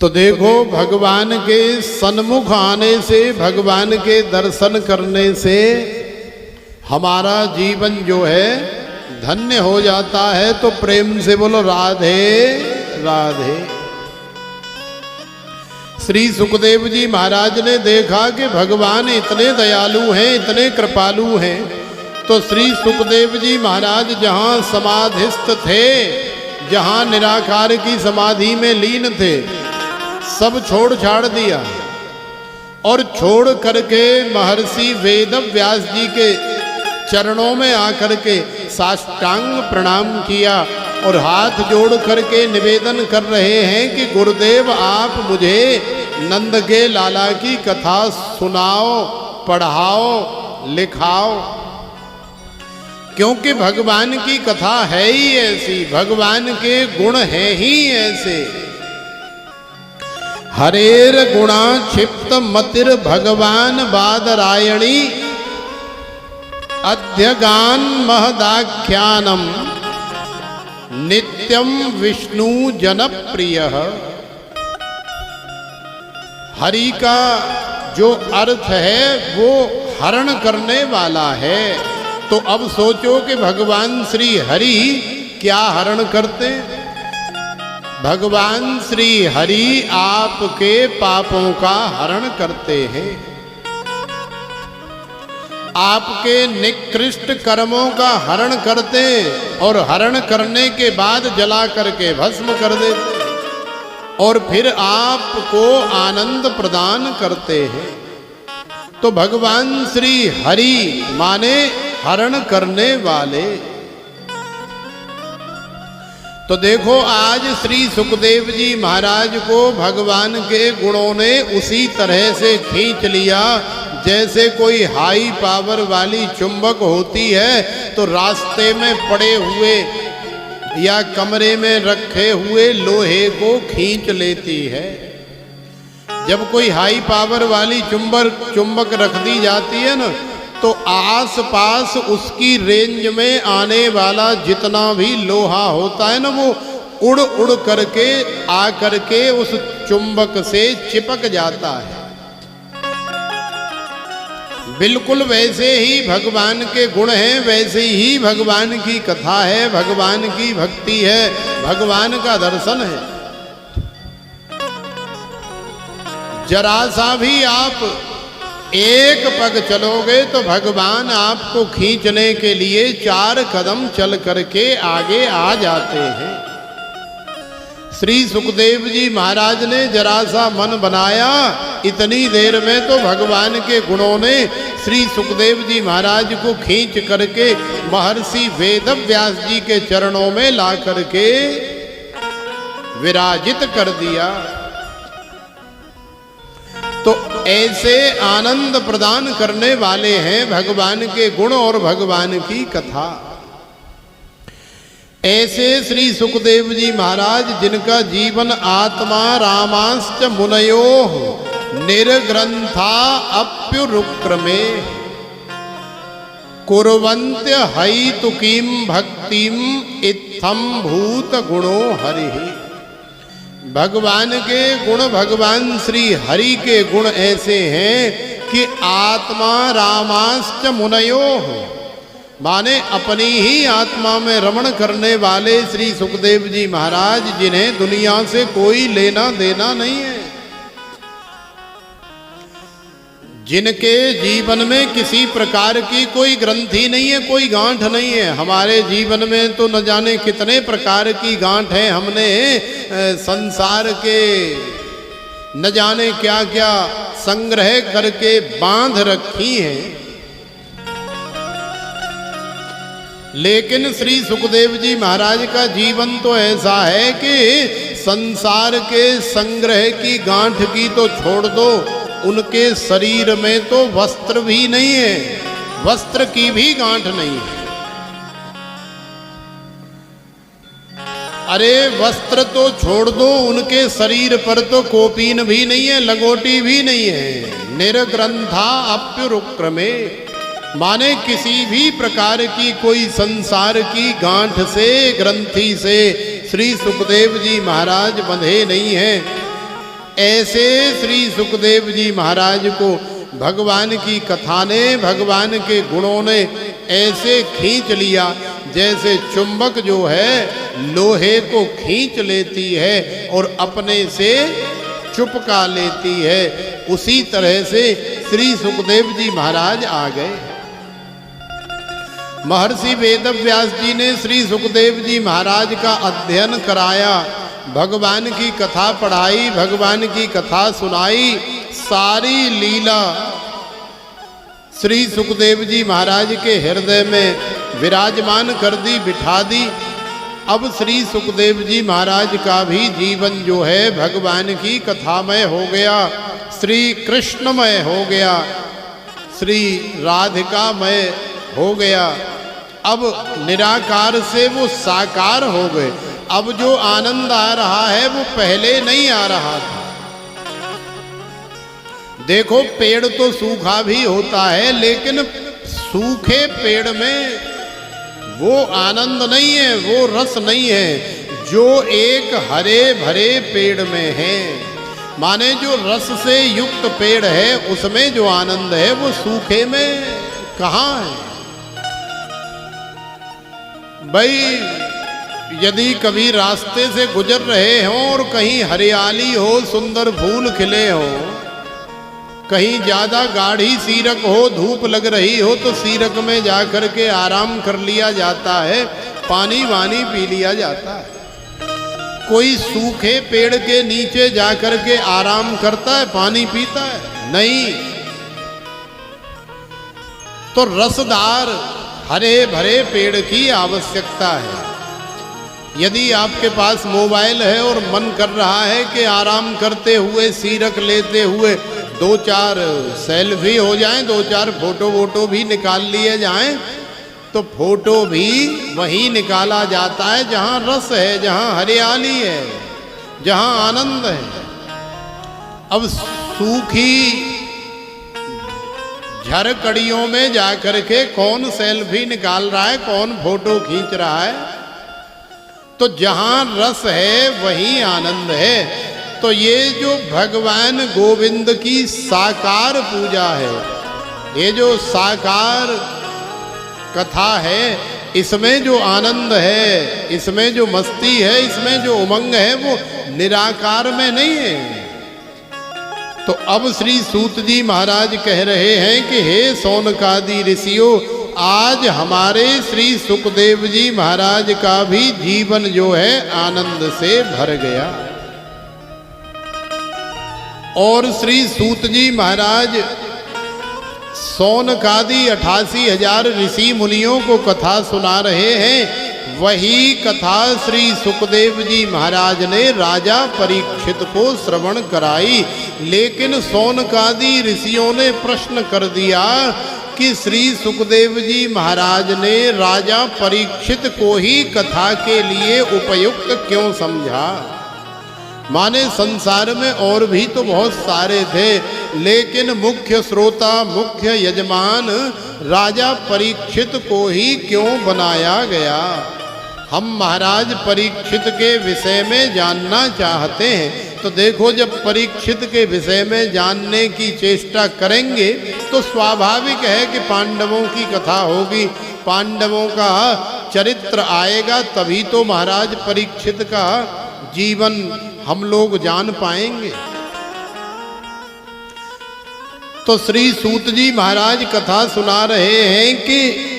तो देखो, भगवान के सन्मुख आने से, भगवान के दर्शन करने से हमारा जीवन जो है धन्य हो जाता है। तो प्रेम से बोलो राधे राधे। श्री सुखदेव जी महाराज ने देखा कि भगवान इतने दयालु हैं, इतने कृपालु हैं। तो श्री सुखदेव जी महाराज जहाँ समाधिस्थ थे, जहाँ निराकार की समाधि में लीन थे, सब छोड़ छाड़ दिया और छोड़ करके महर्षि वेद व्यास जी के चरणों में आकर के साष्टांग प्रणाम किया और हाथ जोड़ करके निवेदन कर रहे हैं कि गुरुदेव आप मुझे नंद के लाला की कथा सुनाओ, पढ़ाओ, लिखाओ, क्योंकि भगवान की कथा है ही ऐसी, भगवान के गुण हैं ही ऐसे। हरेर गुणा क्षिप्त मतिर भगवान बादरायणी अध्यगान महदाख्यानम नित्यम विष्णु जनप्रिय। हरि का जो अर्थ है वो हरण करने वाला है। तो अब सोचो कि भगवान श्री हरि क्या हरण करते? भगवान श्री हरि आपके पापों का हरण करते हैं, आपके निकृष्ट कर्मों का हरण करते और हरण करने के बाद जला करके भस्म कर देते और फिर आपको आनंद प्रदान करते हैं। तो भगवान श्री हरि माने हरण करने वाले। तो देखो, आज श्री सुखदेव जी महाराज को भगवान के गुणों ने उसी तरह से खींच लिया जैसे कोई हाई पावर वाली चुंबक होती है तो रास्ते में पड़े हुए या कमरे में रखे हुए लोहे को खींच लेती है। जब कोई हाई पावर वाली चुंबक रख दी जाती है ना, तो आस पास उसकी रेंज में आने वाला जितना भी लोहा होता है ना, वो उड़ उड़ करके आ करके उस चुंबक से चिपक जाता है। बिल्कुल वैसे ही भगवान के गुण हैं, वैसे ही भगवान की कथा है, भगवान की भक्ति है, भगवान का दर्शन है। जरा सा भी आप एक पग चलोगे तो भगवान आपको खींचने के लिए 4 कदम चल करके आगे आ जाते हैं। श्री सुखदेव जी महाराज ने जरा सा मन बनाया, इतनी देर में तो भगवान के गुणों ने श्री सुखदेव जी महाराज को खींच करके महर्षि वेद व्यास जी के चरणों में ला करके विराजित कर दिया। तो ऐसे आनंद प्रदान करने वाले हैं भगवान के गुण और भगवान की कथा। ऐसे श्री सुखदेव जी महाराज, जिनका जीवन आत्मा रामाश्च मुनयो निर्ग्रंथा अप्युरुक्रमे कुर्वन्त्य हैतुकीं भक्तिम इत्थं भूत गुणो हरिः। भगवान के गुण, भगवान श्री हरि के गुण ऐसे हैं कि आत्मा रामाश्च मुनयो माने अपनी ही आत्मा में रमण करने वाले श्री सुखदेव जी महाराज, जिन्हें दुनिया से कोई लेना देना नहीं है, जिनके जीवन में किसी प्रकार की कोई ग्रंथि नहीं है, कोई गांठ नहीं है। हमारे जीवन में तो न जाने कितने प्रकार की गांठ है, हमने संसार के न जाने क्या क्या संग्रह करके बांध रखी हैं। लेकिन श्री सुखदेव जी महाराज का जीवन तो ऐसा है कि संसार के संग्रह की गांठ की तो छोड़ दो, उनके शरीर में तो वस्त्र भी नहीं है, वस्त्र की भी गांठ नहीं है। अरे वस्त्र तो छोड़ दो, उनके शरीर पर तो कोपीन भी नहीं है, लंगोटी भी नहीं है। निर्ग्रंथा अप्युरुक्रमे माने किसी भी प्रकार की कोई संसार की गांठ से, ग्रंथि से श्री सुखदेव जी महाराज बंधे नहीं हैं। ऐसे श्री सुखदेव जी महाराज को भगवान की कथा ने, भगवान के गुणों ने ऐसे खींच लिया जैसे चुंबक जो है लोहे को खींच लेती है और अपने से चुपका लेती है। उसी तरह से श्री सुखदेव जी महाराज आ गए। महर्षि वेदव्यास जी ने श्री सुखदेव जी महाराज का अध्ययन कराया, भगवान की कथा पढ़ाई, भगवान की कथा सुनाई, सारी लीला श्री सुखदेव जी महाराज के हृदय में विराजमान कर दी, बिठा दी। अब श्री सुखदेव जी महाराज का भी जीवन जो है भगवान की कथामय हो गया, श्री कृष्णमय हो गया, श्री राधिकामय हो गया। अब निराकार से वो साकार हो गए। अब जो आनंद आ रहा है वो पहले नहीं आ रहा था। देखो पेड़ तो सूखा भी होता है, लेकिन सूखे पेड़ में वो आनंद नहीं है, वो रस नहीं है जो एक हरे भरे पेड़ में है। माने जो रस से युक्त पेड़ है उसमें जो आनंद है वो सूखे में कहाँ है। भाई यदि कभी रास्ते से गुजर रहे हो और कहीं हरियाली हो, सुंदर फूल खिले हो, कहीं ज्यादा गाढ़ी सीरक हो, धूप लग रही हो, तो सीरक में जाकर के आराम कर लिया जाता है, पानी वानी पी लिया जाता है। कोई सूखे पेड़ के नीचे जाकर के आराम करता है, पानी पीता है? नहीं। तो रसदार हरे भरे पेड़ की आवश्यकता है। यदि आपके पास मोबाइल है और मन कर रहा है कि आराम करते हुए, सीरक लेते हुए दो चार सेल्फी हो जाएं, दो चार फोटो वोटो भी निकाल लिए जाएं, तो फोटो भी वहीं निकाला जाता है जहां रस है, जहां हरियाली है, जहां आनंद है। अब सूखी झरकड़ियों में जाकर के कौन सेल्फी निकाल रहा है, कौन फोटो खींच रहा है? तो जहां रस है वहीं आनंद है। तो ये जो भगवान गोविंद की साकार पूजा है, ये जो साकार कथा है, इसमें जो आनंद है, इसमें जो मस्ती है, इसमें जो उमंग है, वो निराकार में नहीं है। तो अब श्री सूत जी महाराज कह रहे हैं कि हे सौनकादि ऋषियों, आज हमारे श्री सुखदेव जी महाराज का भी जीवन जो है आनंद से भर गया। और श्री सूत जी महाराज सौनकादि 88,000 ऋषि मुनियों को कथा सुना रहे हैं। वही कथा श्री सुखदेव जी महाराज ने राजा परीक्षित को श्रवण कराई। लेकिन सौनकादि ऋषियों ने प्रश्न कर दिया कि श्री सुखदेव जी महाराज ने राजा परीक्षित को ही कथा के लिए उपयुक्त क्यों समझा? माने संसार में और भी तो बहुत सारे थे, लेकिन मुख्य श्रोता, मुख्य यजमान राजा परीक्षित को ही क्यों बनाया गया? हम महाराज परीक्षित के विषय में जानना चाहते हैं। तो देखो, जब परीक्षित के विषय में जानने की चेष्टा करेंगे तो स्वाभाविक है कि पांडवों की कथा होगी, पांडवों का चरित्र आएगा, तभी तो महाराज परीक्षित का जीवन हम लोग जान पाएंगे। तो श्री सूत जी महाराज कथा सुना रहे हैं कि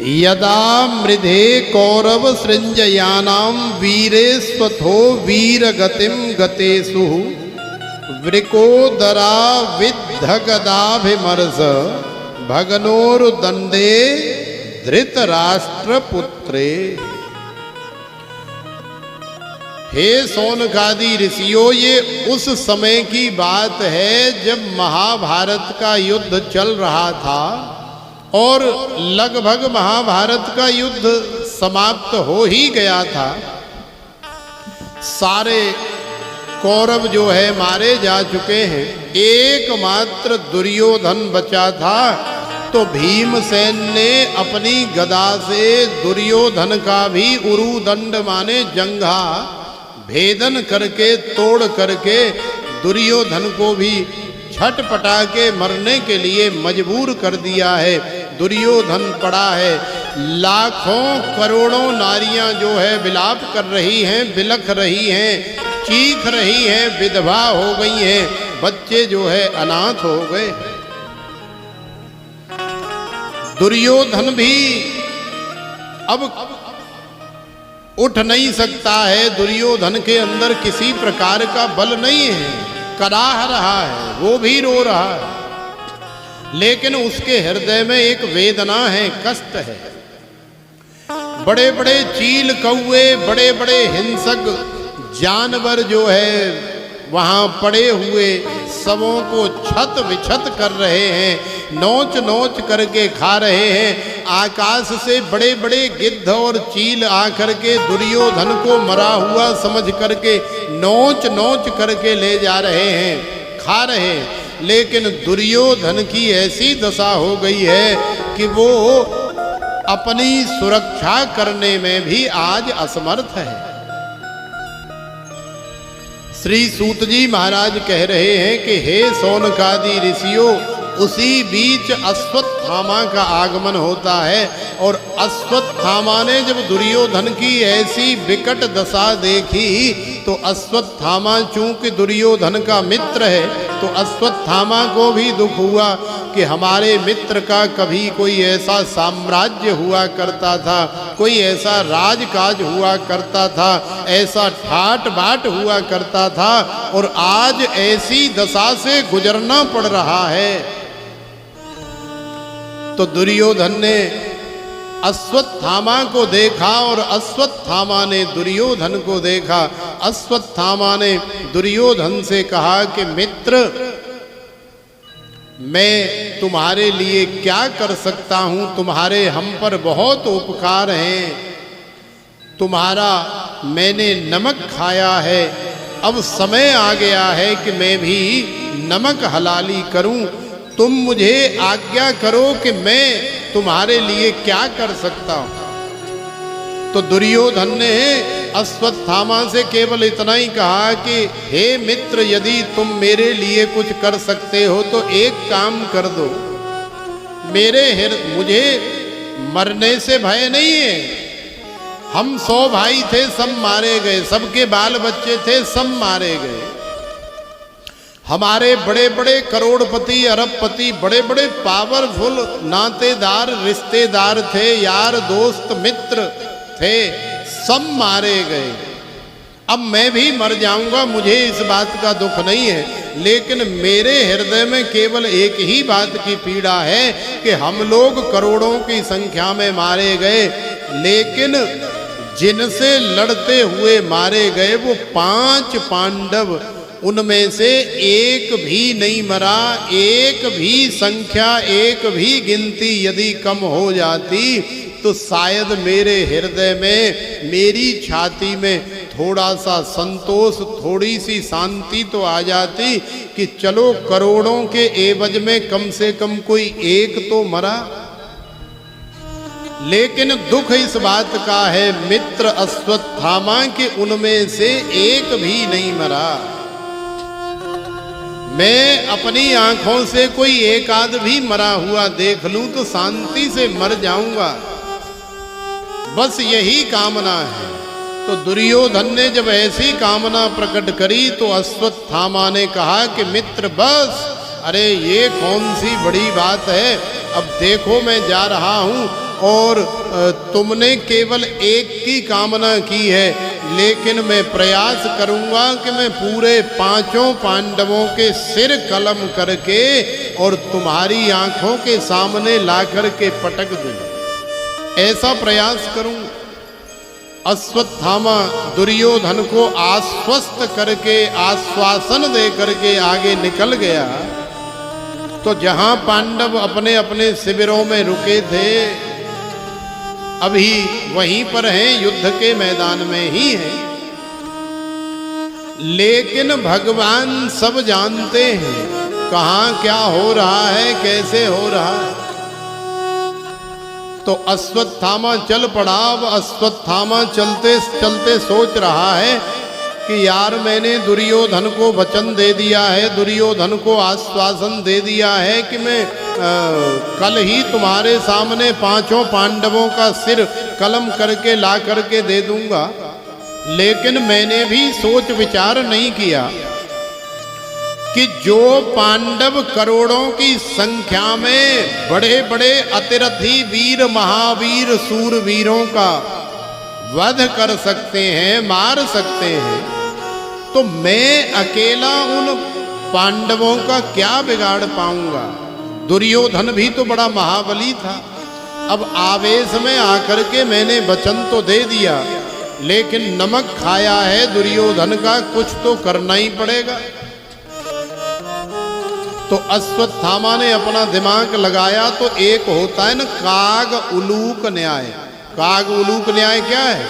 यदा मृधे कौरव सृंजयानाम वीरे स्वथो वीर गतिम गतेषु वृकोदरा विद्ध गदाभिमर्श भगनोरुदंडे धृतराष्ट्र पुत्रे। हे सौनकादि ऋषियों, ये उस समय की बात है जब महाभारत का युद्ध चल रहा था और लगभग महाभारत का युद्ध समाप्त हो ही गया था। सारे कौरव जो है मारे जा चुके हैं, एकमात्र दुर्योधन बचा था। तो भीमसेन ने अपनी गदा से दुर्योधन का भी उरुदंड माने जंघा भेदन करके, तोड़ करके दुर्योधन को भी छटपटा के मरने के लिए मजबूर कर दिया है। दुर्योधन पड़ा है, लाखों करोड़ों नारियां जो है विलाप कर रही हैं, बिलख रही हैं, चीख रही हैं, विधवा हो गई हैं, बच्चे जो है अनाथ हो गए। दुर्योधन भी अब उठ नहीं सकता है, दुर्योधन के अंदर किसी प्रकार का बल नहीं है, कराह रहा है, वो भी रो रहा है, लेकिन उसके हृदय में एक वेदना है, कष्ट है। बड़े बड़े चील कौवे, बड़े बड़े हिंसक जानवर जो है वहाँ पड़े हुए सबों को छत विछत कर रहे हैं, नोच नोच करके खा रहे हैं। आकाश से बड़े बड़े गिद्ध और चील आकर के दुर्योधन को मरा हुआ समझ करके नोच नोच करके ले जा रहे हैं, खा रहे हैं। लेकिन दुर्योधन की ऐसी दशा हो गई है कि वो अपनी सुरक्षा करने में भी आज असमर्थ है। श्री सूत जी महाराज कह रहे हैं कि हे शौनकादि ऋषियों, उसी बीच अश्वत्थामा का आगमन होता है। और अश्वत्थामा ने जब दुर्योधन की ऐसी विकट दशा देखी तो अश्वत्थामा चूंकि दुर्योधन का मित्र है तो अश्वत्थामा को भी दुख हुआ कि हमारे मित्र का कभी कोई ऐसा साम्राज्य हुआ करता था, कोई ऐसा राजकाज हुआ करता था, ऐसा ठाट बाट हुआ करता था, और आज ऐसी दशा से गुजरना पड़ रहा है। तो दुर्योधन ने अश्वत्थामा को देखा और अश्वत्थामा ने दुर्योधन को देखा। अश्वत्थामा ने दुर्योधन से कहा कि मित्र, मैं तुम्हारे लिए क्या कर सकता हूँ, तुम्हारे हम पर बहुत उपकार हैं, तुम्हारा मैंने नमक खाया है, अब समय आ गया है कि मैं भी नमक हलाली करूं, तुम मुझे आज्ञा करो कि मैं तुम्हारे लिए क्या कर सकता हूं। तो दुर्योधन ने अश्वत्थामा से केवल इतना ही कहा कि हे मित्र, यदि तुम मेरे लिए कुछ कर सकते हो तो एक काम कर दो, मुझे मरने से भय नहीं है। हम 100 भाई थे, सब मारे गए, सबके बाल बच्चे थे, सब मारे गए। हमारे बड़े बड़े करोड़पति, अरबपति, बड़े बड़े पावरफुल नातेदार, रिश्तेदार थे, यार दोस्त मित्र थे, सब मारे गए। अब मैं भी मर जाऊंगा, मुझे इस बात का दुख नहीं है, लेकिन मेरे हृदय में केवल एक ही बात की पीड़ा है कि हम लोग करोड़ों की संख्या में मारे गए, लेकिन जिनसे लड़ते हुए मारे गए वो 5 पांडव, उनमें से एक भी नहीं मरा। एक भी संख्या, एक भी गिनती यदि कम हो जाती तो शायद मेरे हृदय में, मेरी छाती में थोड़ा सा संतोष, थोड़ी सी शांति तो आ जाती कि चलो करोड़ों के एवज में कम से कम कोई एक तो मरा। लेकिन दुख इस बात का है मित्र अश्वत्थामा के उनमें से एक भी नहीं मरा। मैं अपनी आंखों से कोई एक आध भी मरा हुआ देख लूं तो शांति से मर जाऊंगा, बस यही कामना है। तो दुर्योधन ने जब ऐसी कामना प्रकट करी तो अश्वत्थामा ने कहा कि मित्र बस, अरे ये कौन सी बड़ी बात है, अब देखो मैं जा रहा हूं और तुमने केवल एक की कामना की है, लेकिन मैं प्रयास करूंगा कि मैं पूरे 5 पांडवों के सिर कलम करके और तुम्हारी आंखों के सामने ला करके पटक दूं, ऐसा प्रयास करूं। अश्वत्थामा दुर्योधन को आश्वस्त करके, आश्वासन दे करके आगे निकल गया। तो जहां पांडव अपने अपने शिविरों में रुके थे अभी वहीं पर हैं, युद्ध के मैदान में ही हैं, लेकिन भगवान सब जानते हैं कहाँ क्या हो रहा है, कैसे हो रहा है। तो अश्वत्थामा चल पड़ा। अब अश्वत्थामा चलते चलते सोच रहा है कि यार मैंने दुर्योधन को वचन दे दिया है, दुर्योधन को आश्वासन दे दिया है कि मैं कल ही तुम्हारे सामने पांचों पांडवों का सिर कलम करके ला करके दे दूंगा। लेकिन मैंने भी सोच विचार नहीं किया कि जो पांडव करोड़ों की संख्या में बड़े बड़े अतिरथी वीर महावीर सूरवीरों का वध कर सकते हैं, मार सकते हैं, तो मैं अकेला उन पांडवों का क्या बिगाड़ पाऊंगा। दुर्योधन भी तो बड़ा महाबली था। अब आवेश में आकर के मैंने वचन तो दे दिया, लेकिन नमक खाया है दुर्योधन का, कुछ तो करना ही पड़ेगा। तो अश्वत्थामा ने अपना दिमाग लगाया। तो एक होता है ना काग उलूक न्याय। काग उलूक न्याय क्या है?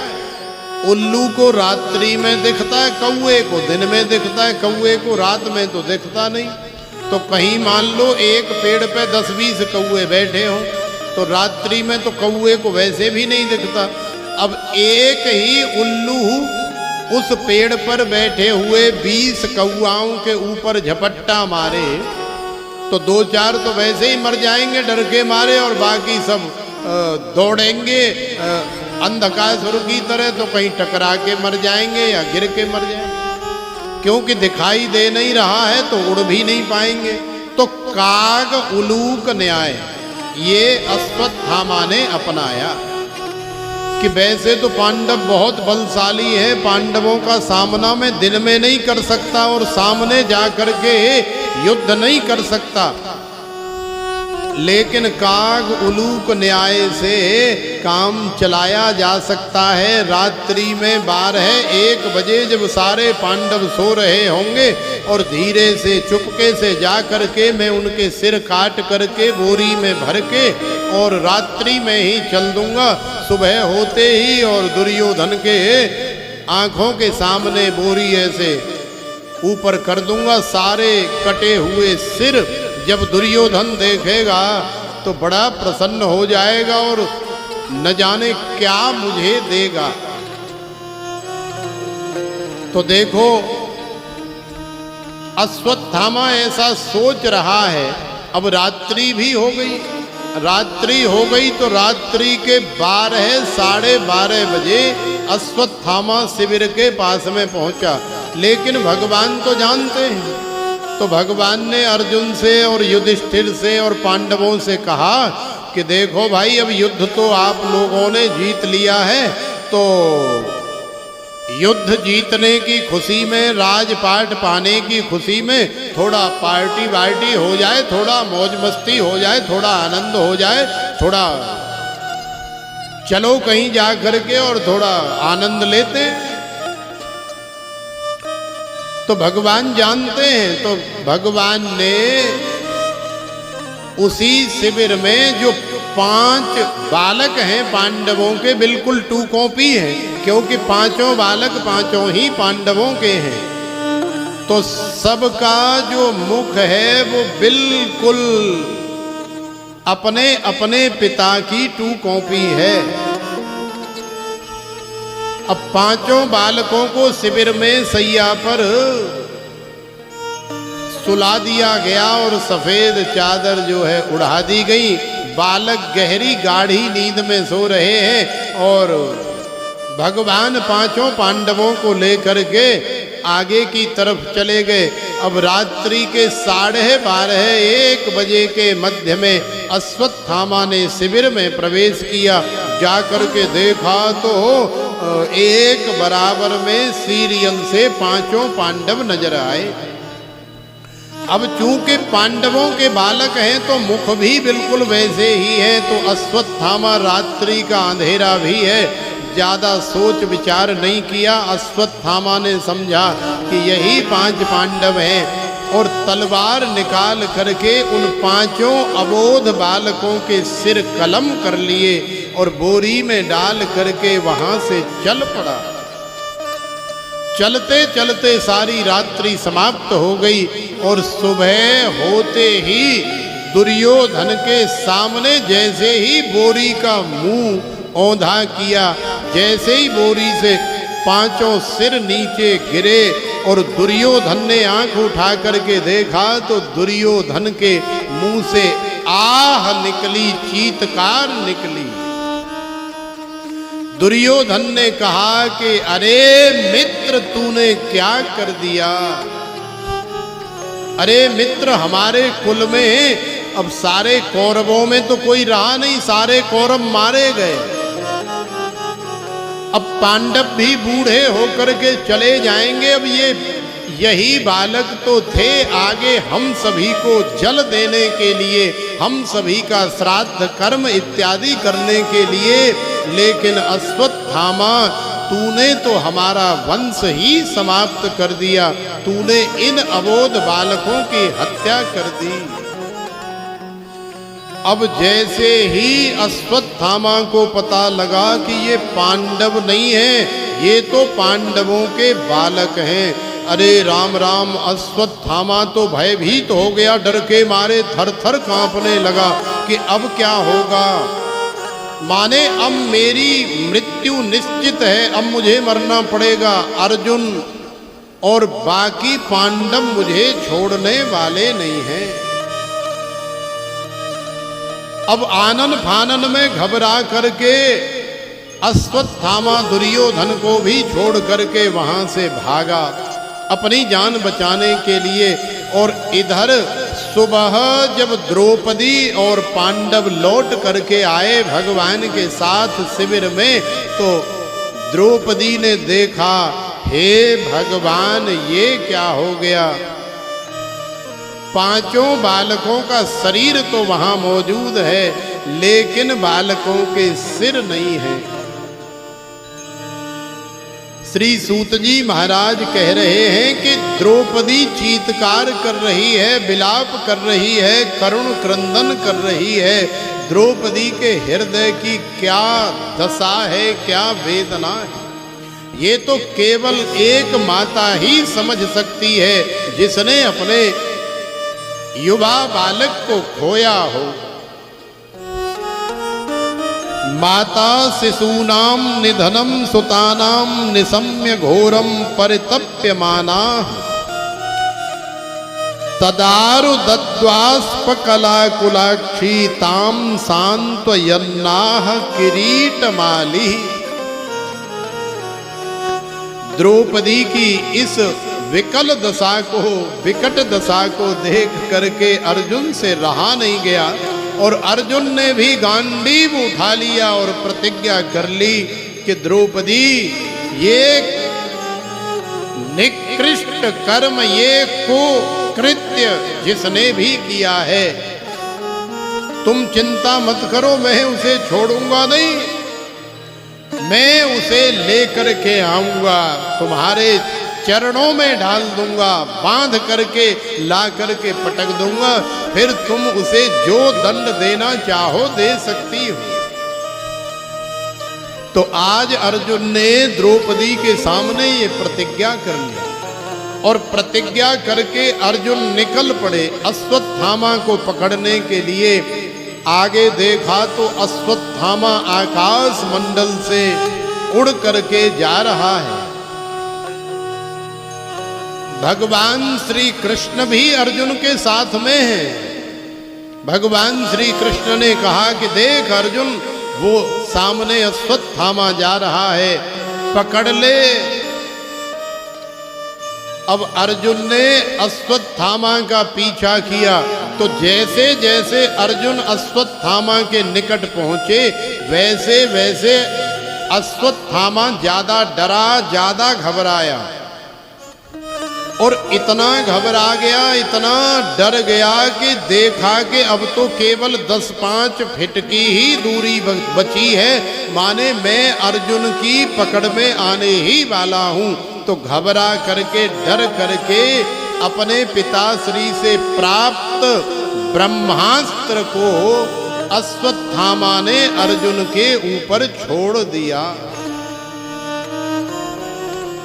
उल्लू को रात्रि में दिखता है, कौवे को दिन में दिखता है, कौवे को रात में तो दिखता नहीं। तो कहीं मान लो एक पेड़ पे 10-20 कौवे बैठे हों, तो रात्रि में तो कौवे को वैसे भी नहीं दिखता। अब एक ही उल्लू उस पेड़ पर बैठे हुए 20 कौआओं के ऊपर झपट्टा मारे तो 2-4 तो वैसे ही मर जाएंगे डर के मारे, और बाकी सब दौड़ेंगे अंधकासुर की तरह, तो कहीं टकरा के मर जाएंगे या गिर के मर जाएंगे। क्योंकि दिखाई दे नहीं रहा है तो उड़ भी नहीं पाएंगे। तो काग उलूक न्याय ये अश्वत्थामा ने अपनाया कि वैसे तो पांडव बहुत बलशाली है, पांडवों का सामना मैं दिन में नहीं कर सकता और सामने जा कर के युद्ध नहीं कर सकता, लेकिन काग उलूक न्याय से काम चलाया जा सकता है। रात्रि में 12-1 बजे जब सारे पांडव सो रहे होंगे और धीरे से चुपके से जा कर के मैं उनके सिर काट करके बोरी में भर के और रात्रि में ही चल दूंगा। सुबह होते ही और दुर्योधन के आंखों के सामने बोरी ऐसे ऊपर कर दूंगा। सारे कटे हुए सिर जब दुर्योधन देखेगा तो बड़ा प्रसन्न हो जाएगा और न जाने क्या मुझे देगा। तो देखो अश्वत्थामा ऐसा सोच रहा है। अब रात्रि भी हो गई, रात्रि हो गई तो रात्रि के 12-12:30 बजे अश्वत्थामा शिविर के पास में पहुंचा। लेकिन भगवान तो जानते हैं, तो भगवान ने अर्जुन से और युधिष्ठिर से और पांडवों से कहा कि देखो भाई अब युद्ध तो आप लोगों ने जीत लिया है, तो युद्ध जीतने की खुशी में, राजपाट पाने की खुशी में थोड़ा पार्टी वार्टी हो जाए, थोड़ा मौज मस्ती हो जाए, थोड़ा आनंद हो जाए, थोड़ा चलो कहीं जा करके और थोड़ा आनंद लेते। तो भगवान जानते हैं, तो भगवान ने उसी शिविर में जो 5 बालक हैं पांडवों के, बिल्कुल 2 कॉपी हैं, क्योंकि 5 बालक 5 ही पांडवों के हैं। तो सबका जो मुख है वो बिल्कुल अपने अपने पिता की 2 कॉपी है। अब 5 बालकों को शिविर में सैया पर सुला दिया गया और सफेद चादर जो है उड़ा दी गई। बालक गहरी गाढ़ी नींद में सो रहे हैं और भगवान 5 पांडवों को लेकर के आगे की तरफ चले गए। अब रात्रि के 12:30-1 बजे के मध्य में अश्वत्थामा ने शिविर में प्रवेश किया। जाकर के देखा तो एक बराबर में सीरियल से 5 पांडव नजर आए। अब चूंकि पांडवों के बालक हैं तो मुख भी बिल्कुल वैसे ही है। तो अश्वत्थामा, रात्रि का अंधेरा भी है, ज्यादा सोच विचार नहीं किया। अश्वत्थामा ने समझा कि यही 5 पांडव हैं और तलवार निकाल करके उन 5 अबोध बालकों के सिर कलम कर लिए और बोरी में डाल करके वहां से चल पड़ा। चलते चलते सारी रात्रि समाप्त हो गई और सुबह होते ही दुर्योधन के सामने जैसे ही बोरी का मुंह औंधा किया, जैसे ही बोरी से पांचों सिर नीचे गिरे और दुर्योधन ने आंख उठा करके देखा तो दुर्योधन के मुंह से आह निकली, चीत्कार निकली। दुर्योधन ने कहा कि अरे मित्र, तूने क्या कर दिया? अरे मित्र, हमारे कुल में अब सारे कौरवों में तो कोई रहा नहीं, सारे कौरव मारे गए। अब पांडव भी बूढ़े होकर के चले जाएंगे। अब यही बालक तो थे आगे हम सभी को जल देने के लिए, हम सभी का श्राद्ध कर्म इत्यादि करने के लिए, लेकिन अश्वत्थामा तूने तो हमारा वंश ही समाप्त कर दिया, तूने इन अबोध बालकों की हत्या कर दी। अब जैसे ही अश्वत्थामा को पता लगा कि ये पांडव नहीं है, ये तो पांडवों के बालक हैं, अरे राम राम, अश्वत्थामा तो भयभीत हो गया, डर के मारे थर थर कांपने लगा कि अब क्या होगा। माने अब मेरी मृत्यु निश्चित है, अब मुझे मरना पड़ेगा। अर्जुन और बाकी पांडव मुझे छोड़ने वाले नहीं हैं। अब आनन फानन में घबरा करके अश्वत्थामा दुर्योधन को भी छोड़ करके वहां से भागा अपनी जान बचाने के लिए। और इधर सुबह जब द्रौपदी और पांडव लौट करके आए भगवान के साथ शिविर में, तो द्रौपदी ने देखा, हे भगवान, ये क्या हो गया? पांचों बालकों का शरीर तो वहां मौजूद है, लेकिन बालकों के सिर नहीं है। श्री सूत जी महाराज कह रहे हैं कि द्रौपदी चीत्कार कर रही है, विलाप कर रही है, करुण क्रंदन कर रही है। द्रौपदी के हृदय की क्या दशा है, क्या वेदना है, ये तो केवल एक माता ही समझ सकती है जिसने अपने युवा बालक को खोया हो। माता शिशूनाम निधनम सुतानाम निशम्य घोरम परितप्यमाना तदारु दद्वास्पकलाकुलाक्षी ताम सांत्वयन्नाह किरीटमाली। द्रौपदी की इस विकल दशा को, विकट दशा को देख करके अर्जुन से रहा नहीं गया और अर्जुन ने भी गांडीव उठा लिया और प्रतिज्ञा कर ली कि द्रौपदी, ये निकृष्ट कर्म, ये कुकृत्य जिसने भी किया है, तुम चिंता मत करो, मैं उसे छोड़ूंगा नहीं, मैं उसे लेकर के आऊंगा, तुम्हारे चरणों में डाल दूंगा, बांध करके ला करके पटक दूंगा, फिर तुम उसे जो दंड देना चाहो दे सकती हो। तो आज अर्जुन ने द्रौपदी के सामने ये प्रतिज्ञा कर ली और प्रतिज्ञा करके अर्जुन निकल पड़े अश्वत्थामा को पकड़ने के लिए। आगे देखा तो अश्वत्थामा आकाश मंडल से उड़ करके जा रहा है। भगवान श्री कृष्ण भी अर्जुन के साथ में हैं। भगवान श्री कृष्ण ने कहा कि देख अर्जुन, वो सामने अश्वत्थामा जा रहा है, पकड़ ले। अब अर्जुन ने अश्वत्थामा का पीछा किया, तो जैसे जैसे अर्जुन अश्वत्थामा के निकट पहुंचे, वैसे वैसे अश्वत्थामा ज्यादा डरा, ज्यादा घबराया और इतना घबरा गया, इतना डर गया कि देखा कि अब तो केवल 10-5 फीट की ही दूरी बची है, माने मैं अर्जुन की पकड़ में आने ही वाला हूं। तो घबरा करके, डर करके अपने पिताश्री से प्राप्त ब्रह्मास्त्र को अश्वत्थामा ने अर्जुन के ऊपर छोड़ दिया।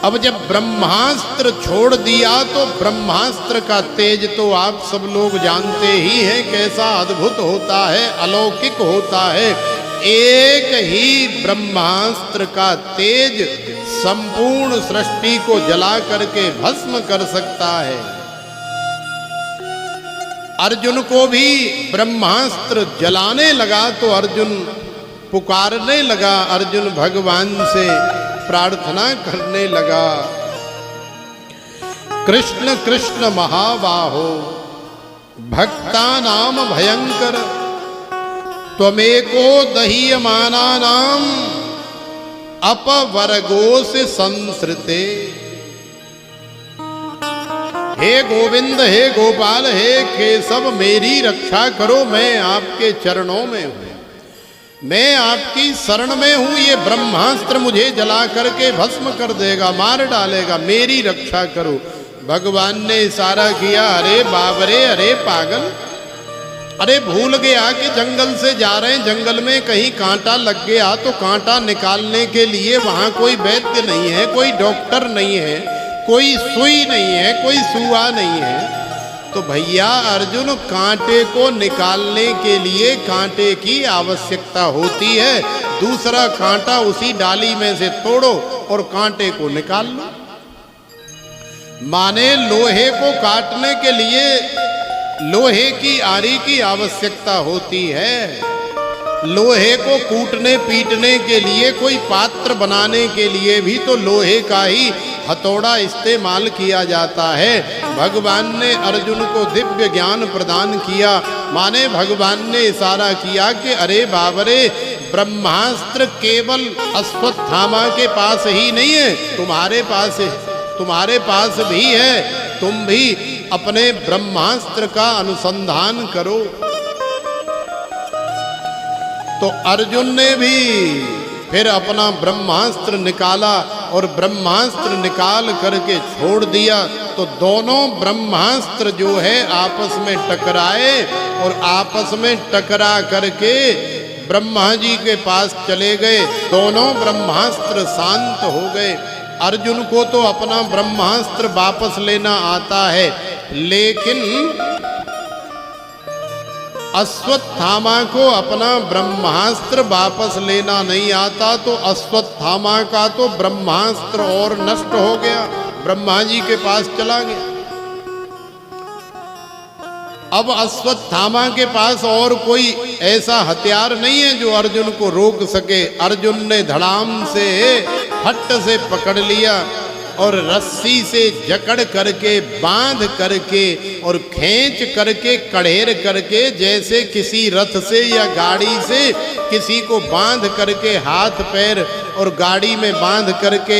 अब जब ब्रह्मास्त्र छोड़ दिया तो ब्रह्मास्त्र का तेज तो आप सब लोग जानते ही हैं कैसा अद्भुत होता है, अलौकिक होता है। एक ही ब्रह्मास्त्र का तेज संपूर्ण सृष्टि को जला करके भस्म कर सकता है। अर्जुन को भी ब्रह्मास्त्र जलाने लगा तो अर्जुन पुकारने लगा, अर्जुन भगवान से प्रार्थना करने लगा, कृष्ण कृष्ण महाबाहो भक्तानाम भयंकर त्वमेको दह्यमानानाम अपवर्गोस संसृते। हे गोविंद, हे गोपाल, हे केशव, मेरी रक्षा करो, मैं आपके चरणों में हूं, मैं आपकी शरण में हूं। ये ब्रह्मास्त्र मुझे जला करके भस्म कर देगा, मार डालेगा, मेरी रक्षा करो। भगवान ने इशारा किया, अरे बाबरे, अरे पागल, अरे भूल गया कि जंगल से जा रहे हैं, जंगल में कहीं कांटा लग गया तो कांटा निकालने के लिए वहां कोई वैद्य नहीं है, कोई डॉक्टर नहीं है, कोई सुई नहीं है, कोई सुआ नहीं है। तो भैया अर्जुन, कांटे को निकालने के लिए कांटे की आवश्यकता होती है, दूसरा कांटा उसी डाली में से तोड़ो और कांटे को निकाल लो। माने लोहे को काटने के लिए लोहे की आरी की आवश्यकता होती है, लोहे को कूटने पीटने के लिए, कोई पात्र बनाने के लिए भी तो लोहे का ही हथौड़ा इस्तेमाल किया जाता है। भगवान ने अर्जुन को दिव्य ज्ञान प्रदान किया। माने भगवान ने इशारा किया कि अरे बाबरे, ब्रह्मास्त्र केवल अश्वत्थामा के पास ही नहीं है, तुम्हारे पास है, तुम्हारे पास भी है, तुम भी अपने ब्रह्मास्त्र का अनुसंधान करो। तो अर्जुन ने भी फिर अपना ब्रह्मास्त्र निकाला और ब्रह्मास्त्र निकाल करके छोड़ दिया। तो दोनों ब्रह्मास्त्र जो है आपस में टकराए और आपस में टकरा करके ब्रह्मा जी के पास चले गए। दोनों ब्रह्मास्त्र शांत हो गए। अर्जुन को तो अपना ब्रह्मास्त्र वापस लेना आता है, लेकिन अश्वत्थामा को अपना ब्रह्मास्त्र वापस लेना नहीं आता। तो अश्वत्थामा का तो ब्रह्मास्त्र और नष्ट हो गया, ब्रह्मा जी के पास चला गया। अब अश्वत्थामा के पास और कोई ऐसा हथियार नहीं है जो अर्जुन को रोक सके। अर्जुन ने धड़ाम से फट से पकड़ लिया और रस्सी से जकड़ करके, बांध करके और खींच करके, कड़ेर करके, जैसे किसी रथ से या गाड़ी से किसी को बांध करके हाथ पैर और गाड़ी में बांध करके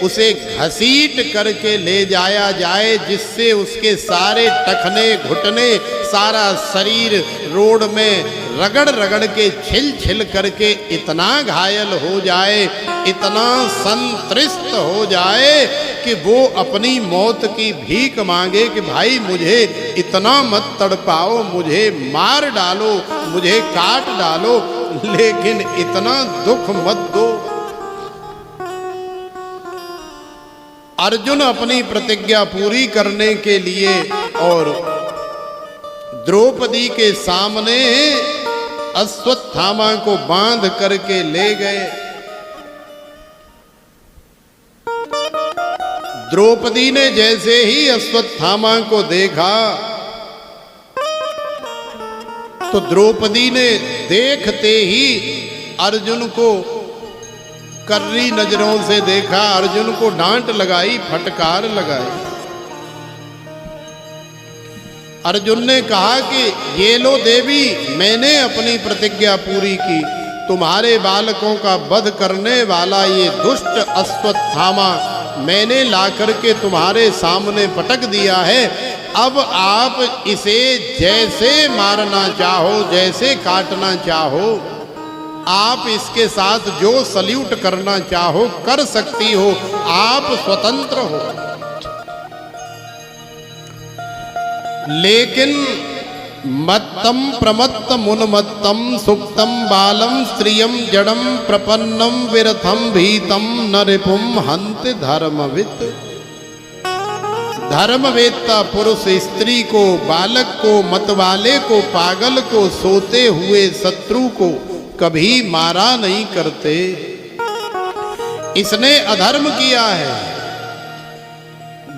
उसे घसीट करके ले जाया जाए, जिससे उसके सारे टखने घुटने, सारा शरीर रोड में रगड़ रगड़ के छिल छिल करके इतना घायल हो जाए, इतना संतृष्ट हो जाए कि वो अपनी मौत की भीख मांगे कि भाई मुझे इतना मत तड़पाओ, मुझे मार डालो, मुझे काट डालो, लेकिन इतना दुख मत दो। अर्जुन अपनी प्रतिज्ञा पूरी करने के लिए और द्रौपदी के सामने अश्वत्थामा को बांध करके ले गए। द्रौपदी ने जैसे ही अश्वत्थामा को देखा तो द्रौपदी ने देखते ही अर्जुन को कर्री नजरों से देखा, अर्जुन को डांट लगाई, फटकार लगाई। अर्जुन ने कहा कि ये लो देवी, मैंने अपनी प्रतिज्ञा पूरी की, तुम्हारे बालकों का वध करने वाला ये दुष्ट अश्वत्थामा मैंने लाकर के तुम्हारे सामने पटक दिया है। अब आप इसे जैसे मारना चाहो, जैसे काटना चाहो, आप इसके साथ जो सल्यूट करना चाहो कर सकती हो, आप स्वतंत्र हो। लेकिन मत्तम प्रमत्तम उन्मत्तम सुप्तम बालम स्त्रियम जड़म प्रपन्नम विरथम भीतम न रिपुम हंत धर्मवित्। धर्मवेत्ता पुरुष स्त्री को, बालक को, मतवाले को, पागल को, सोते हुए शत्रु को कभी मारा नहीं करते। इसने अधर्म किया है।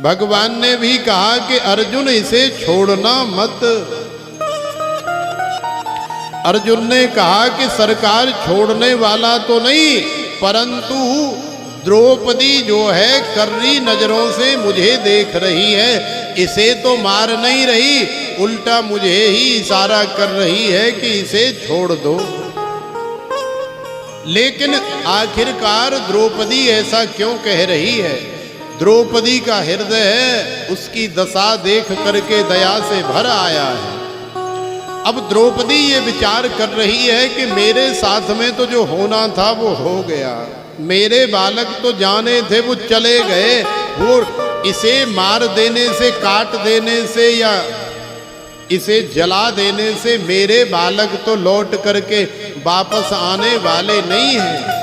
भगवान ने भी कहा कि अर्जुन इसे छोड़ना मत। अर्जुन ने कहा कि सरकार छोड़ने वाला तो नहीं, परंतु द्रौपदी जो है कर्री नजरों से मुझे देख रही है, इसे तो मार नहीं रही, उल्टा मुझे ही इशारा कर रही है कि इसे छोड़ दो। लेकिन आखिरकार द्रौपदी ऐसा क्यों कह रही है? द्रौपदी का हृदय उसकी दशा देख करके दया से भर आया है। अब द्रौपदी ये विचार कर रही है कि मेरे साथ में तो जो होना था वो हो गया, मेरे बालक तो जाने थे वो चले गए, वो इसे मार देने से, काट देने से या इसे जला देने से मेरे बालक तो लौट करके वापस आने वाले नहीं हैं।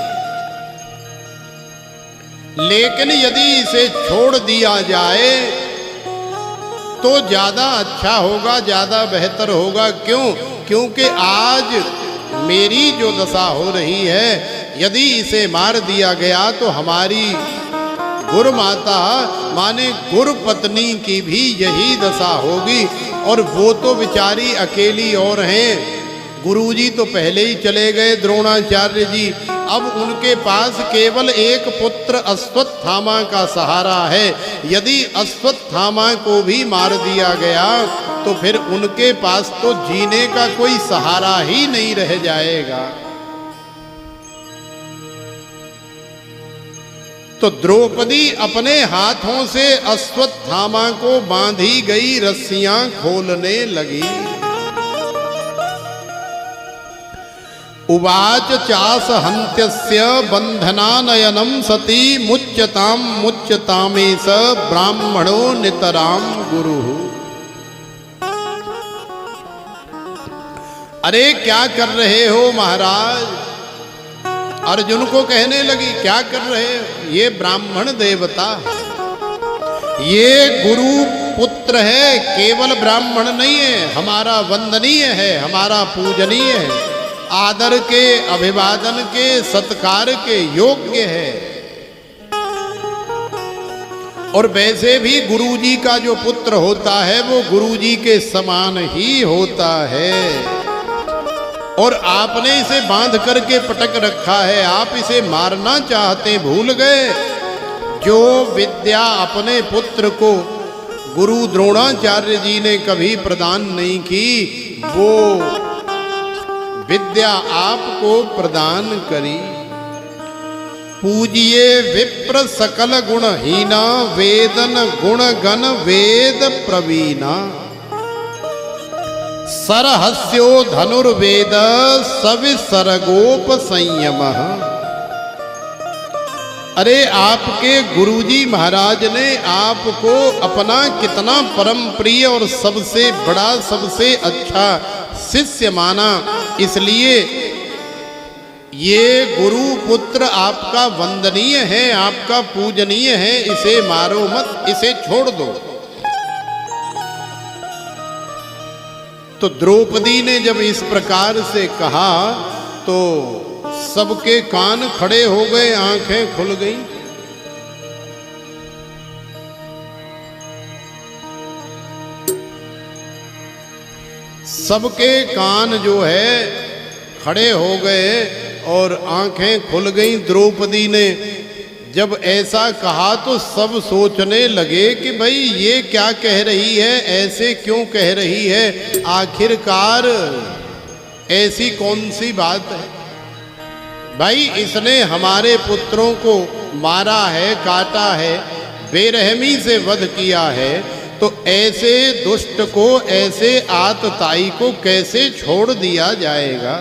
लेकिन यदि इसे छोड़ दिया जाए तो ज्यादा अच्छा होगा, ज्यादा बेहतर होगा। क्यों? क्योंकि आज मेरी जो दशा हो रही है, यदि इसे मार दिया गया तो हमारी गुरु माता माने गुरु पत्नी की भी यही दशा होगी। और वो तो बेचारी अकेली और हैं, गुरुजी तो पहले ही चले गए, द्रोणाचार्य जी। अब उनके पास केवल एक पुत्र अश्वत्थामा का सहारा है। यदि अश्वत्थामा को भी मार दिया गया तो फिर उनके पास तो जीने का कोई सहारा ही नहीं रह जाएगा। तो द्रौपदी अपने हाथों से अश्वत्थामा को बांधी गई रस्सियां खोलने लगी। उवाच चास हन्त्यस्य बंधनानयनम सती मुच्यताम मुच्यतामेष ब्राह्मणो नितराम गुरु। अरे क्या कर रहे हो महाराज? अर्जुन को कहने लगी, क्या कर रहे हो? ये ब्राह्मण देवता, ये गुरु पुत्र है, केवल ब्राह्मण नहीं है, हमारा वंदनीय है, हमारा पूजनीय है, आदर के, अभिवादन के, सत्कार के योग्य है। और वैसे भी गुरुजी का जो पुत्र होता है वो गुरुजी के समान ही होता है। और आपने इसे बांध करके पटक रखा है, आप इसे मारना चाहते, भूल गए? जो विद्या अपने पुत्र को गुरु द्रोणाचार्य जी ने कभी प्रदान नहीं की, वो विद्या आपको प्रदान करी। पूजिए विप्र सकल गुणहीना, वेदन गुण गण वेद प्रवीणा। सरहस्यो धनुर्वेद सविसर्गोप संयम। अरे आपके गुरुजी महाराज ने आपको अपना कितना परम प्रिय और सबसे बड़ा, सबसे अच्छा शिष्य माना, इसलिए ये गुरु पुत्र आपका वंदनीय है, आपका पूजनीय है, इसे मारो मत, इसे छोड़ दो। तो द्रौपदी ने जब इस प्रकार से कहा तो सबके कान खड़े हो गए, आंखें खुल गई। सबके कान जो है खड़े हो गए और आंखें खुल गई। द्रौपदी ने जब ऐसा कहा तो सब सोचने लगे कि भाई ये क्या कह रही है, ऐसे क्यों कह रही है, आखिरकार ऐसी कौन सी बात है? भाई इसने हमारे पुत्रों को मारा है, काटा है, बेरहमी से वध किया है, तो ऐसे दुष्ट को, ऐसे आतताई को कैसे छोड़ दिया जाएगा?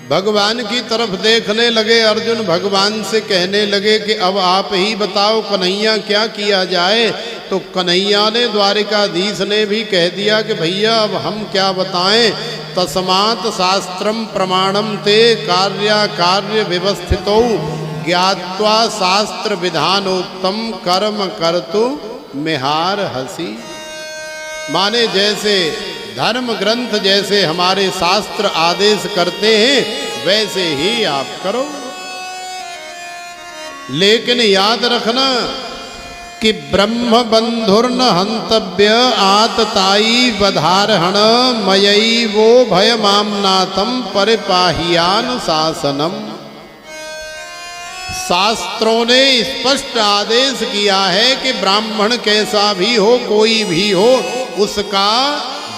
भगवान की तरफ देखने लगे अर्जुन, भगवान से कहने लगे कि अब आप ही बताओ कन्हैया क्या किया जाए। तो कन्हैया ने, द्वारिकाधीश ने भी कह दिया कि भैया अब हम क्या बताएं। तस्मात् शास्त्रम प्रमाणम ते कार्य व्यवस्थितौ ज्ञात्वा शास्त्र विधानोत्तम कर्म कर्तु मिहार हसी। माने जैसे धर्म ग्रंथ, जैसे हमारे शास्त्र आदेश करते हैं, वैसे ही आप करो। लेकिन याद रखना कि ब्रह्म बंधुर्न हंतव्य आतताई वधारहण मयई वो भयमामनाथम परिपाहियान शासनम। शास्त्रों ने स्पष्ट आदेश किया है कि ब्राह्मण कैसा भी हो, कोई भी हो, उसका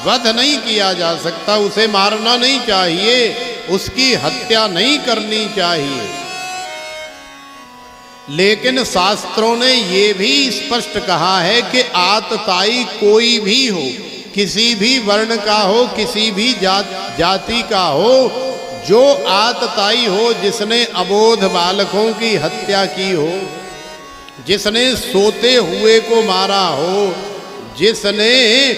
वध नहीं किया जा सकता, उसे मारना नहीं चाहिए, उसकी हत्या नहीं करनी चाहिए। लेकिन शास्त्रों ने ये भी स्पष्ट कहा है कि आतताई कोई भी हो, किसी भी वर्ण का हो, किसी भी जाति का हो, जो आतताई हो, जिसने अबोध बालकों की हत्या की हो, जिसने सोते हुए को मारा हो, जिसने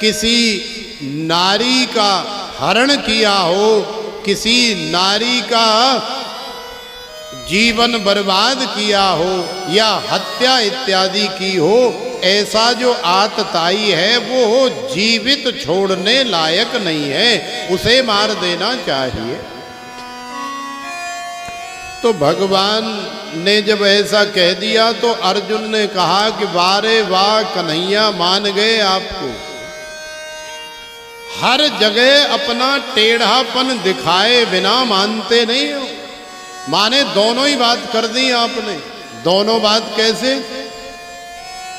किसी नारी का हरण किया हो, किसी नारी का जीवन बर्बाद किया हो या हत्या इत्यादि की हो, ऐसा जो आतताई है वो जीवित छोड़ने लायक नहीं है, उसे मार देना चाहिए। तो भगवान ने जब ऐसा कह दिया तो अर्जुन ने कहा कि वारे वाह कन्हैया, मान गए आपको। हर जगह अपना टेढ़ापन दिखाए बिना मानते नहीं हो। माने दोनों ही बात कर दी आपने। दोनों बात कैसे?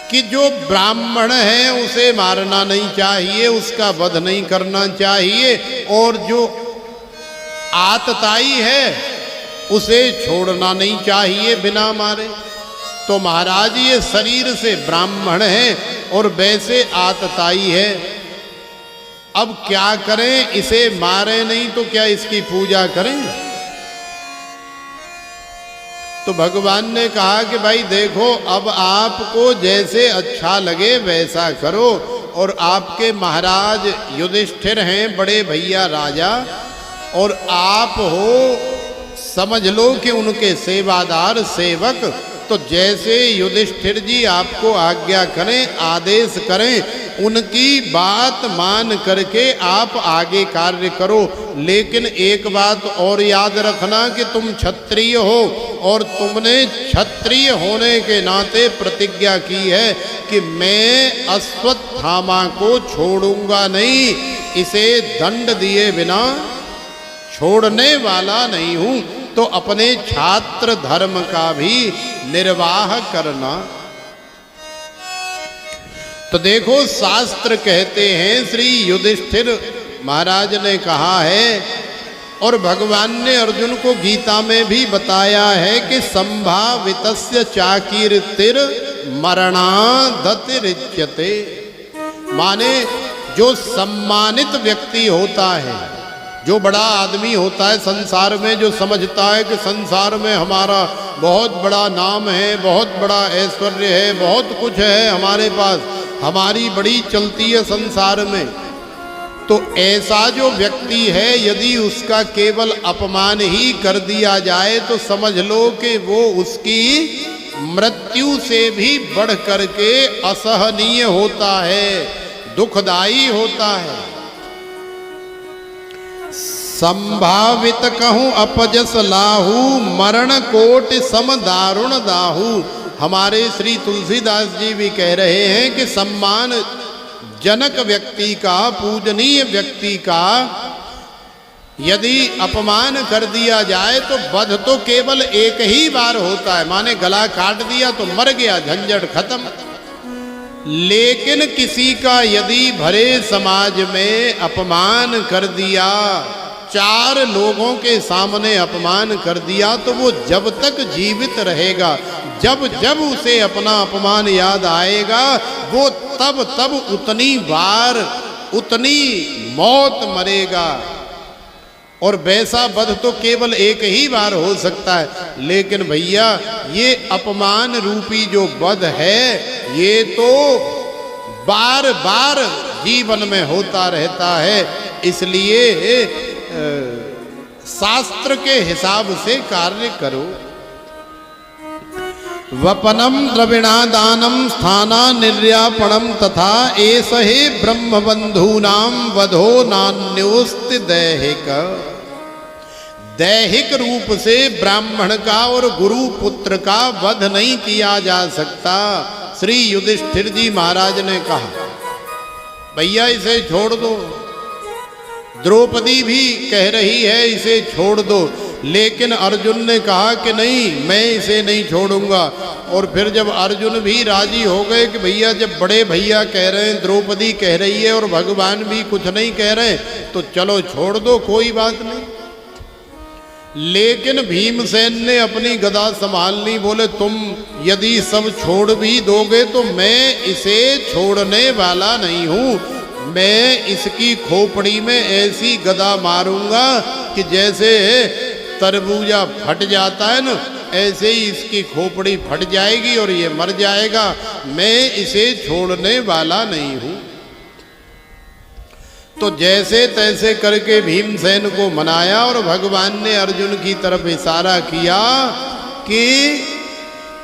कि जो ब्राह्मण है उसे मारना नहीं चाहिए, उसका वध नहीं करना चाहिए, और जो आतताई है उसे छोड़ना नहीं चाहिए बिना मारे। तो महाराज ये शरीर से ब्राह्मण है और वैसे आतताई है, अब क्या करें? इसे मारे नहीं तो क्या इसकी पूजा करें? तो भगवान ने कहा कि भाई देखो, अब आपको जैसे अच्छा लगे वैसा करो। और आपके महाराज युधिष्ठिर हैं बड़े भैया राजा, और आप हो समझ लो कि उनके सेवादार सेवक। तो जैसे युधिष्ठिर जी आपको आज्ञा करें, आदेश करें, उनकी बात मान करके आप आगे कार्य करो। लेकिन एक बात और याद रखना कि तुम क्षत्रिय हो और तुमने क्षत्रिय होने के नाते प्रतिज्ञा की है कि मैं अश्वत्थामा को छोड़ूंगा नहीं, इसे दंड दिए बिना छोड़ने वाला नहीं हूं। तो अपने छात्र धर्म का भी निर्वाह करना। तो देखो शास्त्र कहते हैं, श्री युधिष्ठिर महाराज ने कहा है और भगवान ने अर्जुन को गीता में भी बताया है कि संभावितस्य चाकीर्तिर मरणादतिरिच्यते। माने जो सम्मानित व्यक्ति होता है, जो बड़ा आदमी होता है संसार में, जो समझता है कि संसार में हमारा बहुत बड़ा नाम है, बहुत बड़ा ऐश्वर्य है, बहुत कुछ है हमारे पास, हमारी बड़ी चलती है संसार में, तो ऐसा जो व्यक्ति है यदि उसका केवल अपमान ही कर दिया जाए तो समझ लो कि वो उसकी मृत्यु से भी बढ़ करके असहनीय होता है, दुखदाई होता है। संभावित कहूं अपजस लाहू, मरण कोटि सम दारुण दाहू। हमारे श्री तुलसीदास जी भी कह रहे हैं कि सम्मान जनक व्यक्ति का, पूजनीय व्यक्ति का यदि अपमान कर दिया जाए तो वध तो केवल एक ही बार होता है, माने गला काट दिया तो मर गया, झंझट खत्म। लेकिन किसी का यदि भरे समाज में अपमान कर दिया, चार लोगों के सामने अपमान कर दिया, तो वो जब तक जीवित रहेगा, जब जब उसे अपना अपमान याद आएगा, वो तब तब उतनी बार उतनी मौत मरेगा। और वैसा वध तो केवल एक ही बार हो सकता है। लेकिन भैया ये अपमान रूपी जो वध है, ये तो बार बार जीवन में होता रहता है। इसलिए शास्त्र के हिसाब से कार्य करो। वपनम द्रविणादानम स्थाना निर्यापणम तथा एष हे ब्रह्मबंधूनाम वधो नान्योस्ति दैहिक। दैहिक रूप से ब्राह्मण का और गुरु पुत्र का वध नहीं किया जा सकता। श्री युधिष्ठिर जी महाराज ने कहा भैया इसे छोड़ दो, द्रौपदी भी कह रही है इसे छोड़ दो, लेकिन अर्जुन ने कहा कि नहीं मैं इसे नहीं छोड़ूंगा। और फिर जब अर्जुन भी राजी हो गए कि भैया जब बड़े भैया कह रहे हैं, द्रौपदी कह रही है और भगवान भी कुछ नहीं कह रहे, तो चलो छोड़ दो कोई बात नहीं। लेकिन भीमसेन ने अपनी गदा संभाल ली, बोले तुम यदि सब छोड़ भी दोगे तो मैं इसे छोड़ने वाला नहीं हूं। मैं इसकी खोपड़ी में ऐसी गदा मारूंगा कि जैसे तरबूजा फट जाता है ना, ऐसे ही इसकी खोपड़ी फट जाएगी और ये मर जाएगा। मैं इसे छोड़ने वाला नहीं हूं। तो जैसे तैसे करके भीमसेन को मनाया और भगवान ने अर्जुन की तरफ इशारा किया कि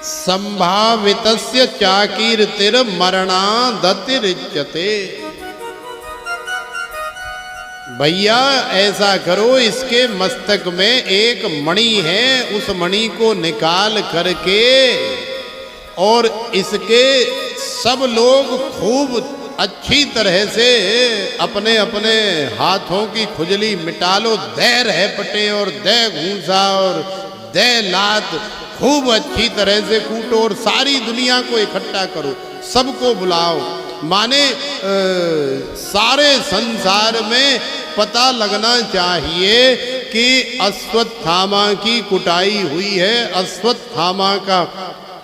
संभावितस्य चाकीर्तिर मरणादतिरिच्यते। भैया ऐसा करो, इसके मस्तक में एक मणि है, उस मणि को निकाल करके और इसके सब लोग खूब अच्छी तरह से अपने अपने हाथों की खुजली मिटा लो, दे रहे पटे और दे घूंसा और दे लात खूब अच्छी तरह से कूटो और सारी दुनिया को इकट्ठा करो, सबको बुलाओ। माने सारे संसार में पता लगना चाहिए कि अश्वत्थामा की कुटाई हुई है, अश्वत्थामा का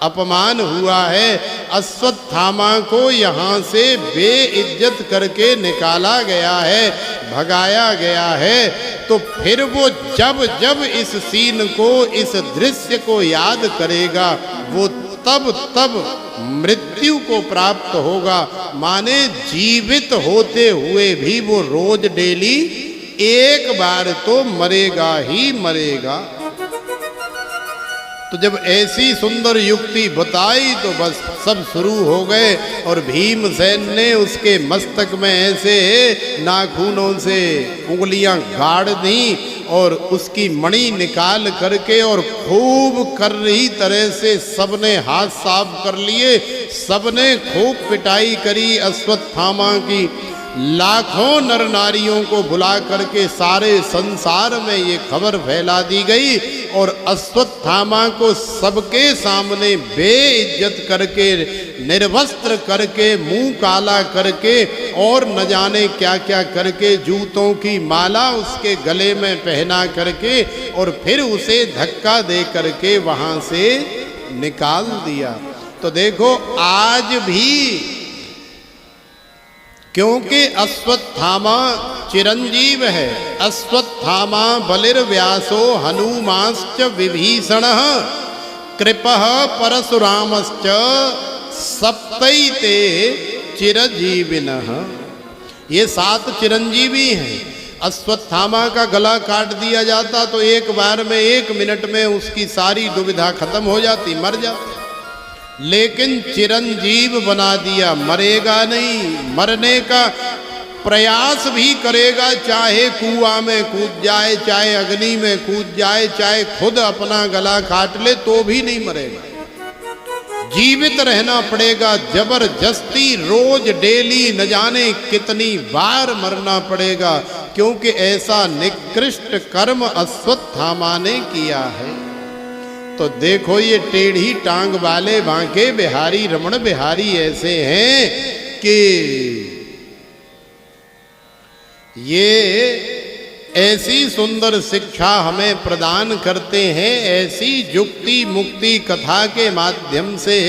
अपमान हुआ है, अश्वत्थामा को यहाँ से बेइज्जत करके निकाला गया है, भगाया गया है। तो फिर वो जब जब इस सीन को, इस दृश्य को याद करेगा, वो तब तब मृत्यु को प्राप्त होगा। माने जीवित होते हुए भी वो रोज डेली एक बार तो मरेगा ही मरेगा। तो जब ऐसी सुंदर युक्ति बताई तो बस सब शुरू हो गए और भीमसेन ने उसके मस्तक में ऐसे नाखूनों से उंगलियां गाड़ दी और उसकी मणि निकाल करके और खूब कर रही तरह से सबने हाथ साफ कर लिए, सबने खूब पिटाई करी अश्वत्थामा की। लाखों नर नारियों को बुला करके सारे संसार में ये खबर फैला दी गई और अश्वत्थामा को सबके सामने बेइज्जत करके, निर्वस्त्र करके, मुंह काला करके और न जाने क्या क्या करके, जूतों की माला उसके गले में पहना करके और फिर उसे धक्का दे करके वहां से निकाल दिया। तो देखो आज भी, क्योंकि अश्वत्थामा चिरंजीव है, अश्वत्थामा बलिर्व्यासो हनुमांश्च विभीषणः कृपः परशुरामश्च सप्तैते चिरजीविनः। ये 7 चिरंजीवी हैं। अश्वत्थामा का गला काट दिया जाता तो एक बार में 1 मिनट में उसकी सारी दुविधा खत्म हो जाती, मर जाती। लेकिन चिरंजीव बना दिया, मरेगा नहीं, मरने का प्रयास भी करेगा, चाहे कुआं में कूद जाए, चाहे अग्नि में कूद जाए, चाहे खुद अपना गला काट ले तो भी नहीं मरेगा, जीवित रहना पड़ेगा। जबरदस्ती रोज डेली न जाने कितनी बार मरना पड़ेगा, क्योंकि ऐसा निकृष्ट कर्म अश्वत्थामा ने किया है। तो देखो ये टेढ़ी टांग वाले बांके बिहारी, रमण बिहारी ऐसे हैं कि ये ऐसी सुंदर शिक्षा हमें प्रदान करते हैं, ऐसी युक्ति मुक्ति कथा के माध्यम से,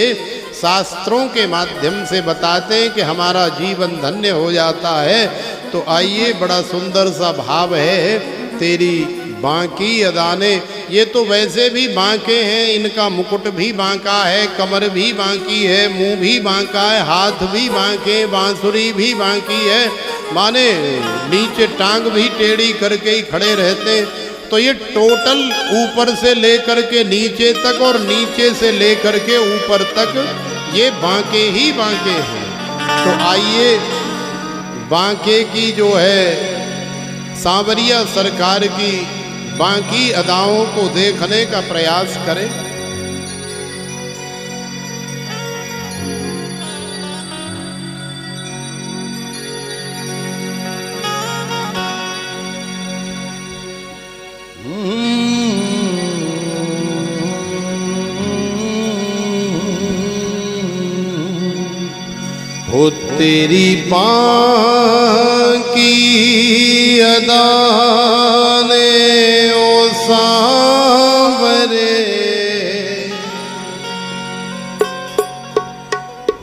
शास्त्रों के माध्यम से बताते हैं कि हमारा जीवन धन्य हो जाता है। तो आइए, बड़ा सुंदर सा भाव है, तेरी बांकी अदाने। ये तो वैसे भी बांके हैं, इनका मुकुट भी बांका है, कमर भी बांकी है, मुंह भी बांका है, हाथ भी बांके, बांसुरी भी बांकी है, माने नीचे टांग भी टेढ़ी करके ही खड़े रहते। तो ये टोटल ऊपर से लेकर के नीचे तक और नीचे से लेकर के ऊपर तक ये बांके ही बांके हैं। तो आइए, बांके की जो है सांवरिया सरकार की बाकी अदाओं को देखने का प्रयास करें। हो तेरी बाकी अदा ने ओ सांवरे,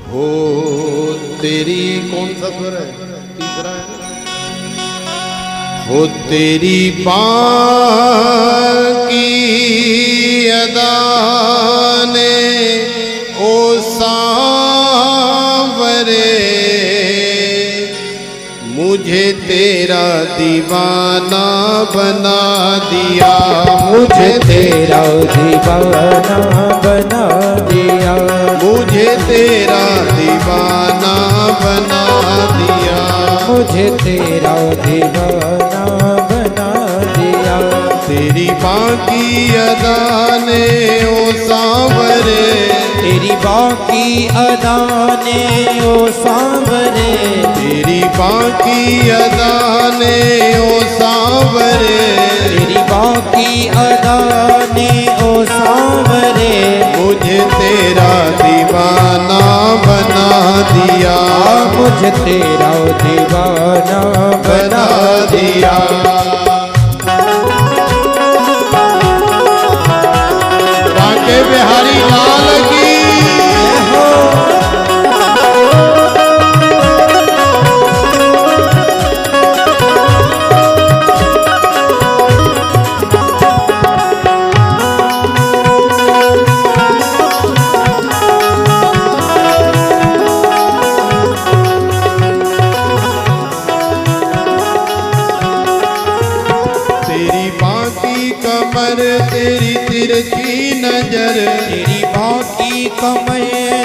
हो तेरी कौन सा स्वर है? तीसरा है। हो तेरी बाकी अदा ने ओ मुझे तेरा दीवाना बना दिया, मुझे तेरा दीवाना बना दिया, मुझे तेरा दीवाना बना दिया, मुझे तेरा दीवाना बना दिया। तेरी बाकी अदा ने ओ सांवरे, तेरी बाकी अदा ने ओ सांवरे, तेरी बाकी अदा ने ओ सांवरे, तेरी बाकी अदा ने ओ सांवरे, मुझे तेरा दीवाना बना दिया, मुझे तेरा दीवाना बना दिया। बांके बिहारी लाल की कमर तेरी तिरछी नजर, तेरी बाकी कमर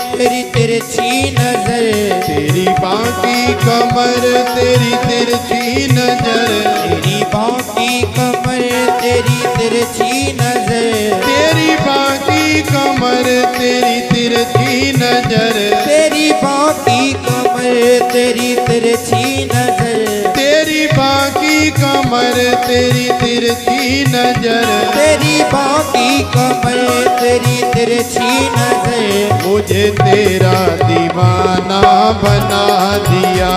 तेरी तिरछी नजर, तेरी बाकी कमर तेरी तिरछी नजर, तेरी बाकी कमर तेरी तिरछी नजर, तेरी बाकी कमर तेरी तिरछी नजर, तेरी बाकी कमर तेरी तिरछी नजर, तेरी बाकी कमर तेरी तिरछी नजर, तेरी बाकी कमर तेरी तिरछी नजर, मुझे तेरा दीवाना बना दिया,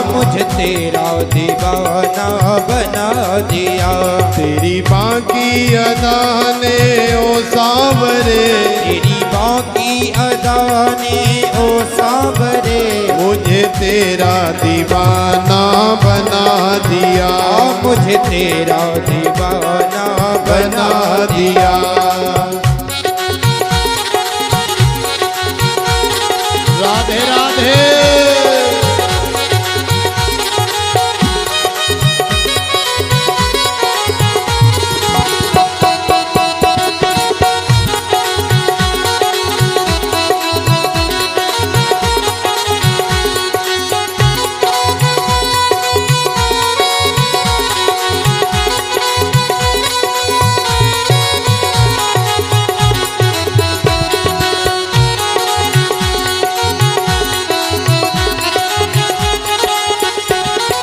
मुझे तेरा दीवाना बना दिया। तेरी बाकी अदा ने ओ सांवरे, तेरी बाकी अदा ने ओ सांवरे, मुझे तेरा दीवाना बना दिया, मुझे तेरा दीवाना बना दिया। राधे राधे।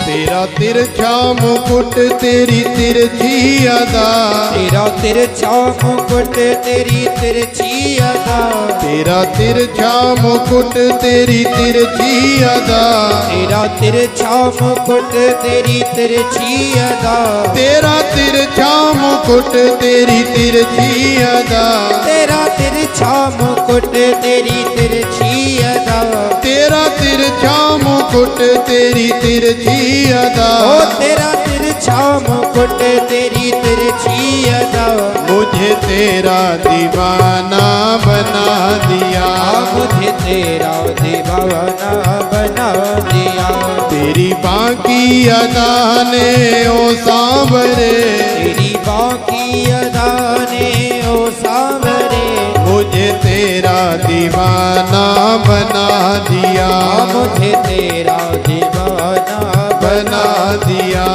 तेरा तिरछा मुकुट तेरी तिरछी अदा, तेरा तिरछा मुकुट तेरी तिरछी अदा, तेरा तिरछा मुकुट तेरी तिरछी अदा, तेरा तिरछा मुकुट तेरी तिरछी अदा, तेरा तिरछा मुकुट तेरी तिरछी अदा, तेरा तिरछा मुकुट तेरी तिरछी अदा, तेरा तिरछा मुकुट तेरी तिरछी अदा, ओ तेरा तिरछा मुकुट तेरी तिरछी अदा, मुझे तेरा दीवाना बना दिया, मुझे तेरा दीवाना बना दिया। तेरी बाकी अदा ने ओ सांवरे, तेरी बाकी अदा ने ओ सांवरे, मुझे तेरा दीवाना बना दिया, मुझे तेरा दीवाना बना दिया।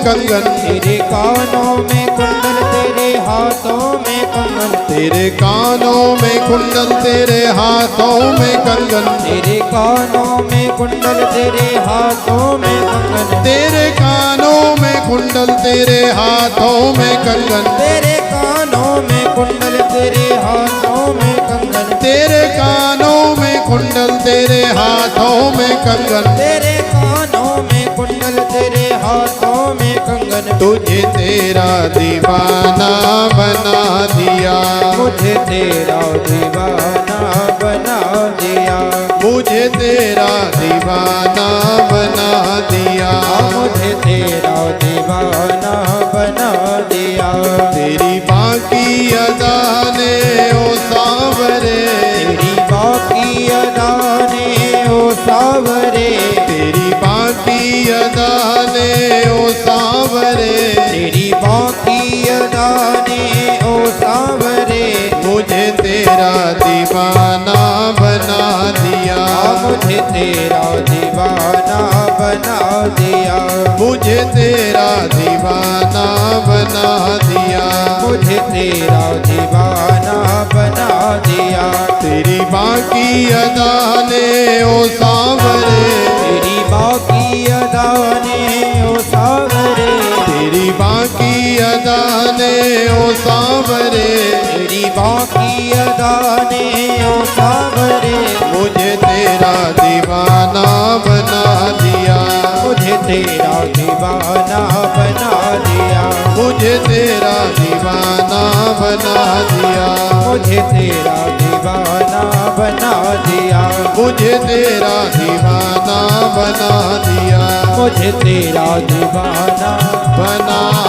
कंगन, तेरे कानों में कुंडल तेरे हाथों में कंगन, तेरे कानों में कुंडल तेरे हाथों में कंगन, तेरे कानों में कुंडल तेरे हाथों में कंगन, तेरे कानों में कुंडल तेरे हाथों में कंगन, तेरे कानों में कुंडल तेरे हाथों में कंगन, तेरे कानों में कुंडल तेरे हाथों में कंगन, तेरे कानों में कुंडल तेरे हाथों में कंगन, तुझे तेरा दीवाना बना दिया, मुझे तेरा दीवाना बना दिया, मुझे तेरा दीवाना बना दिया, मुझे तेरा दीवाना बना दिया, तेरी बाकी अदा ने ओ सावरे, तेरी बाकी अदा ने ओ सावरे, तेरी बाकी अदा ने ओ सावरे, तेरी बाकी अदा ने ओ सावरे, मुझे तेरा दीवाना बना दिया, मुझे तेरा दीवाना बना दिया, मुझे तेरा दीवाना बना दिया, मुझे तेरा दीवाना बना दिया, तेरी बाकी अदा ने ओ सावरे, तेरी बाकी अदा ने ओ सावरे, तेरी बाकी अदा ने ओ सावरे, तेरी बाकी अदा ने ओ सावरे, मुझे तेरा दीवाना बना दिया, मुझे तेरा दीवाना बना दिया, मुझे तेरा दीवाना बना दिया, मुझे तेरा दीवाना बना दिया, मुझे तेरा दीवाना बना दिया, मुझे तेरा दीवाना बना